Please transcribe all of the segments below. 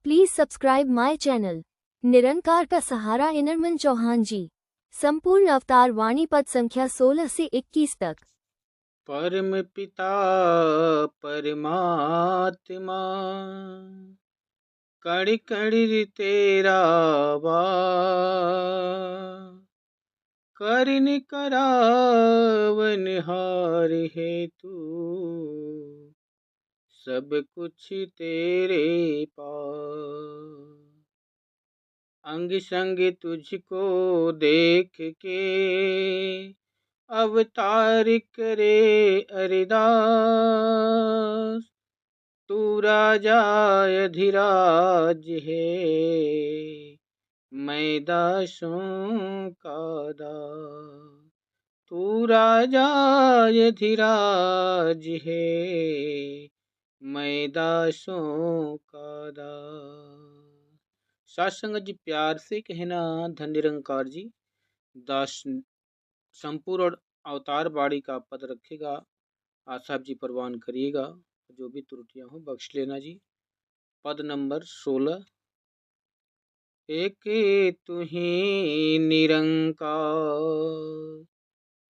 Please subscribe my channel. Nirankar का सहारा इनरमन चौहान जी। संपूर्ण अवतार वाणी पद संख्या 16 से 21 तक। परम पिता परमात्मा कण कण तेरा वास, करन करावन हार है तू, सब कुछ तेरे पास। अंग संग तुझको देख के अवतार करे अरदास, तू राजा अधिराज है, मैं दासों का दास। तू राजा अधिराज है, मैं दासों का दास। सत्संग जी प्यार से कहना, धन निरंकार जी दास संपूर्ण अवतार बाड़ी का पद रखेगा। आप साहब जी परवान करिएगा, जो भी त्रुटियां हो बख्श लेना जी। पद नंबर 16। एक तू ही निरंकार,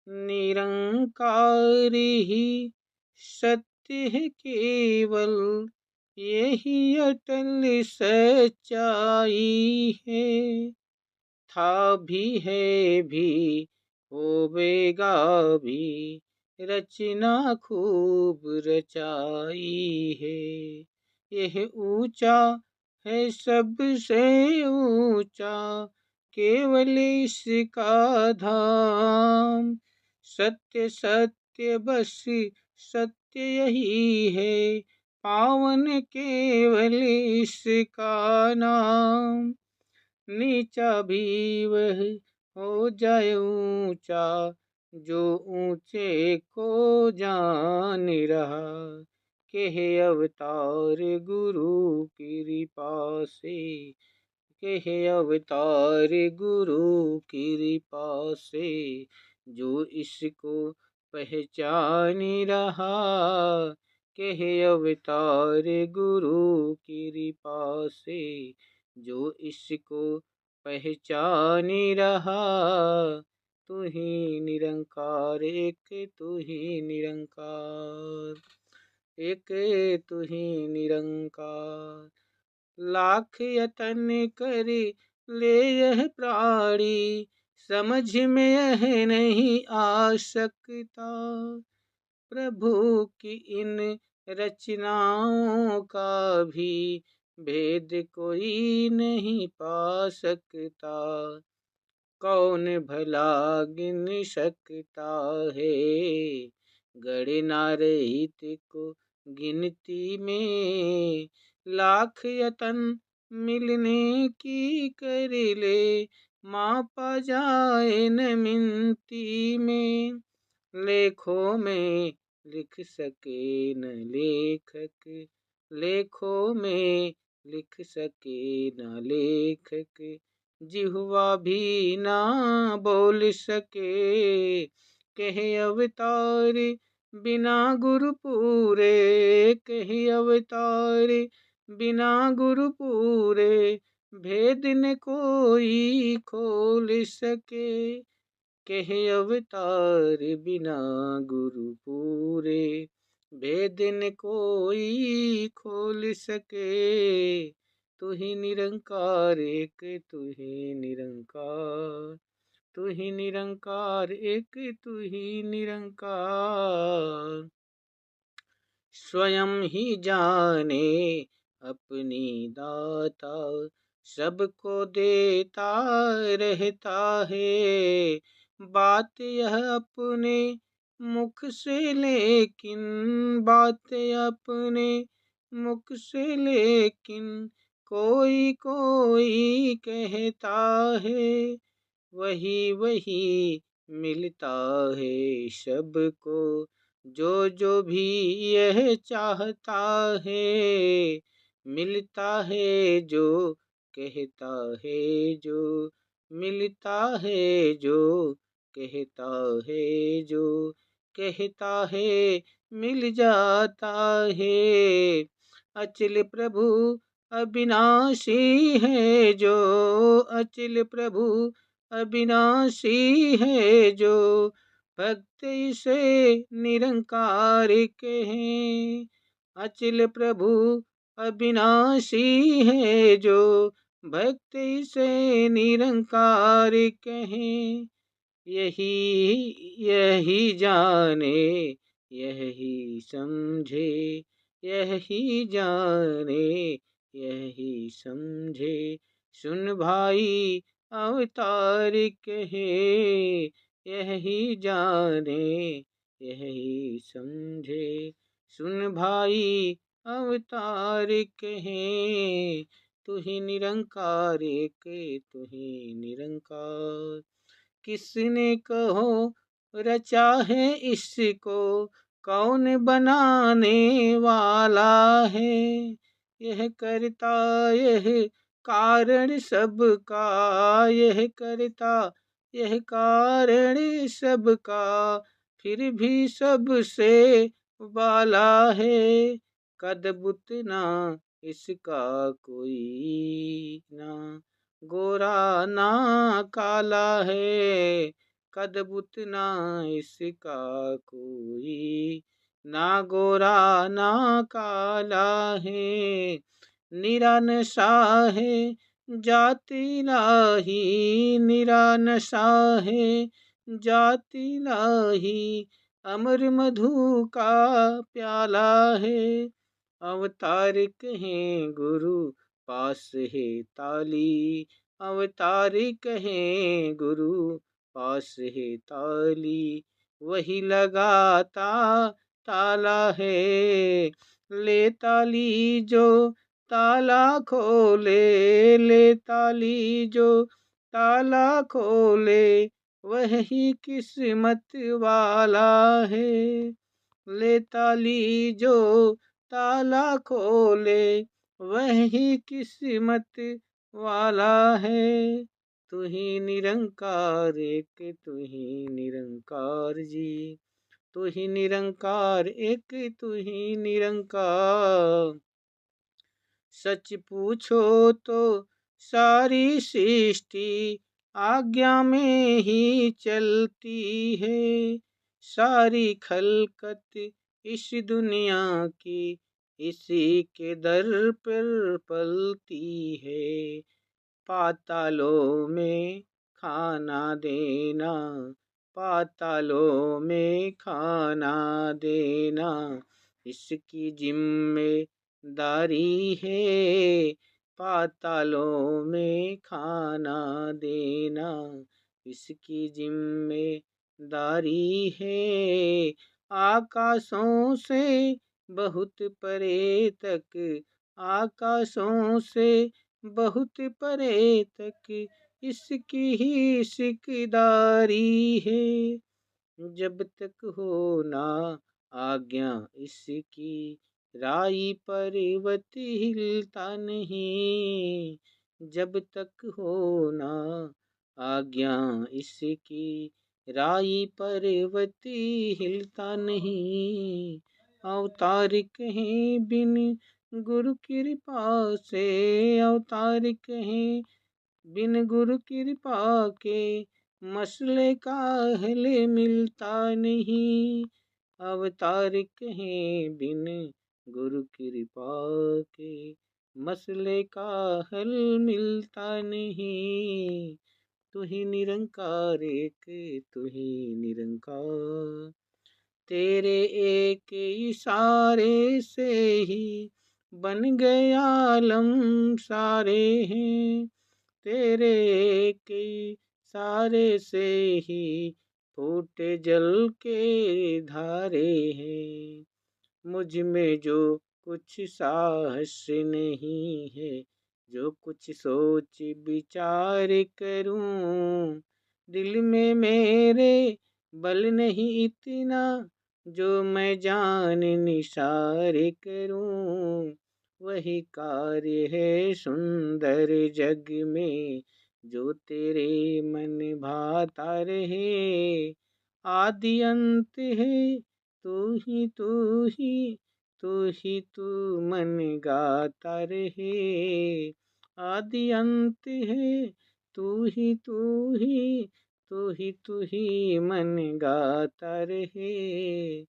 निरंकार ही सत्य है केवल, यही अटल सच्चाई है। था भी है भी होवेगा भी, रचना खूब रचाई है। यह ऊंचा है सबसे ऊंचा, केवल इसका धाम। सत्य सत्य बस सत्य यही है, पावन केवल इसका नाम। नीचा भी वह हो जाए ऊंचा, जो ऊंचे को जान रहा। कहे अवतार गुरु कृपा से, कहे अवतार गुरु कृपा से, जो इसको पहचान रहा। कहे अवतार गुरु कृपा से, जो इसको पहचान रहा। तू ही निरंकार, एक तू ही निरंकार, एक तू ही निरंकार। लाख यतन कर ले यह प्राणी, समझ में यह नहीं आ सकता। प्रभु की इन रचनाओं का भी भेद कोई नहीं पा सकता। कौन भला गिन सकता है, गणना रहित को गिनती में। लाख यतन मिलने की कर ले, मापा जाए न मिनती में। लेखों में लिख सके न लेखक, लेखों में लिख सके न लेखक। जिह्वा भी ना बोल सके, कहे अवतार बिना गुरु पूरे। कहे अवतार बिना गुरु पूरे, भेद न कोई खोल सके। कहे अवतार बिना गुरु पूरे, भेद न कोई खोल सके। तू ही निरंकार, एक तू ही निरंकार, तू ही निरंकार, एक तू ही निरंकार। स्वयं ही जाने अपनी दाता, सबको देता रहता है। बात यह अपने मुख से, लेकिन बात अपने मुख से लेकिन कोई कोई कहता है। वही वही मिलता है सबको, जो जो भी यह चाहता है। मिलता है जो कहता है, जो मिलता है जो कहता है, जो कहता है मिल जाता है। अचल प्रभु अविनाशी है जो, अचिल प्रभु अविनाशी है जो, भक्त इसे निरंकार कहें। अचिल प्रभु अविनाशी है जो, भक्त इसे निरंकार कहें। यही यही जाने, यही समझे, यही जाने, यही समझे, सुन भाई अवतार कहे। यही जाने, यही समझे, सुन भाई अवतार कहे। तू ही निरंकार एक, तू ही निरंकार। किसने कहो रचा है इसको, कौन बनाने वाला है। यह करता यह कारण सबका, यह करता यह कारण सबका, फिर भी सबसे वाला है। कद बुतना इसका कोई ना, गोरा ना काला है। कद बुतना इसका कोई, ना गोरा ना काला है। निरा नशा है जाति लाही, निरा नशा है जाति लाही, अमर मधु का प्याला है। अवतार कहें गुरु पास है ताली, अवतार कहें गुरु पास है ताली, वही लगाता ताला है। ले ताली जो ताला खोले, ले ताली जो ताला खोले, वही किस्मत वाला है। ले ताली जो ताला खोले, वही किस्मत वाला है। तू ही निरंकार एक, तू ही निरंकार जी, तू ही निरंकार एक, तू ही निरंकार। सच पूछो तो सारी सृष्टि आज्ञा में ही चलती है। सारी खलकत इस दुनिया की इसी के दर पर पलती है। पातालों में खाना देना, पातालों में खाना देना, इसकी जिम्मेदारी है। पातालों में खाना देना, इसकी जिम्मेदारी है। आकाशों से बहुत परे तक, आकाशों से बहुत परे तक, इसकी ही सिकदारी है। जब तक हो ना आज्ञा इसकी, राई पर्वत हिलता नहीं। जब तक हो ना आज्ञा इसकी, राई पर्वत हिलता नहीं। अवतार कहें बिन गुरु कृपा से, अवतार कहें बिन गुरु कृपा के, मसले का हल मिलता नहीं। अवतार कहें बिन गुरु कृपा के, मसले का हल मिलता नहीं। तू ही निरंकार एक, तू ही निरंकार। तेरे एक इशारे से ही बन गए आलम सारे हैं। तेरे एक इशारे से ही फूटे जल के धारे हैं। मुझ में जो कुछ साहस नहीं है, जो कुछ सोच विचार करूं, दिल में मेरे बल नहीं इतना, जो मैं जान निसार करूं। वही कार्य है सुंदर जग में, जो तेरे मन भाता रहे। आदि अंत है तू ही, तू ही, तू मन गाता रहे, आदि अंत है तू ही तू ही मन गाता रहे,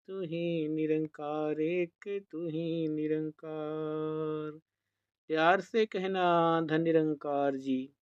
तू ही निरंकार एक तू ही निरंकार। प्यार से कहना धन निरंकार जी।